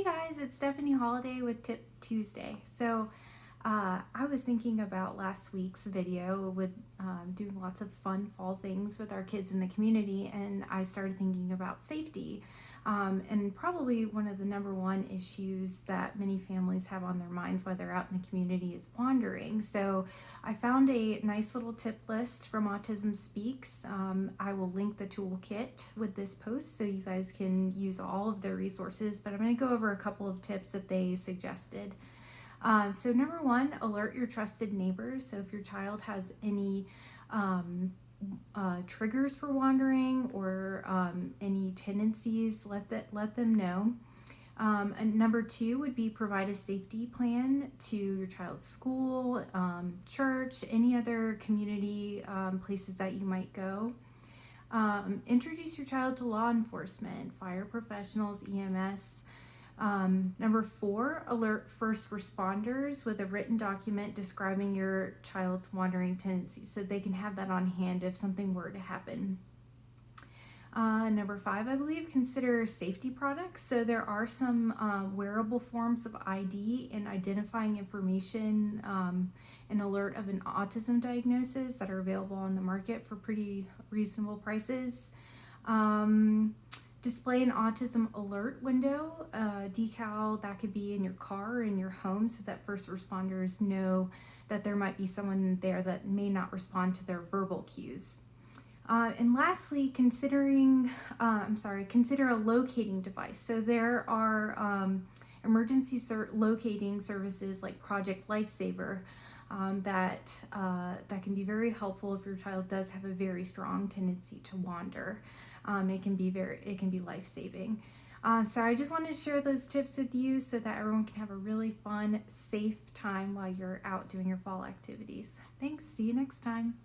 guys, it's Stephanie Holiday with Tip Tuesday. I was thinking about last week's video with doing lots of fun fall things with our kids in the community, and I started thinking about safety. And probably one of the number one issues that many families have on their minds while they're out in the community is wandering. So I found a nice little tip list from Autism Speaks. I will link the toolkit with this post so you guys can use all of their resources, but I'm going to go over a couple of tips that they suggested. So number one, alert your trusted neighbors. So if your child has any triggers for wandering or any tendencies, let them know. And number two would be provide a safety plan to your child's school, church, any other community places that you might go. Introduce your child to law enforcement, fire professionals, EMS. Number four, alert first responders with a written document describing your child's wandering tendencies so they can have that on hand if something were to happen. Number five, I believe, consider safety products. So there are some wearable forms of ID and identifying information and alert of an autism diagnosis that are available on the market for pretty reasonable prices. Display an autism alert window, decal that could be in your car or in your home so that first responders know that there might be someone there that may not respond to their verbal cues. And lastly, consider a locating device. So there are emergency locating services like Project Lifesaver that can be very helpful if your child does have a very strong tendency to wander. It can be life-saving. So I just wanted to share those tips with you so that everyone can have a really fun, safe time while you're out doing your fall activities. Thanks. See you next time.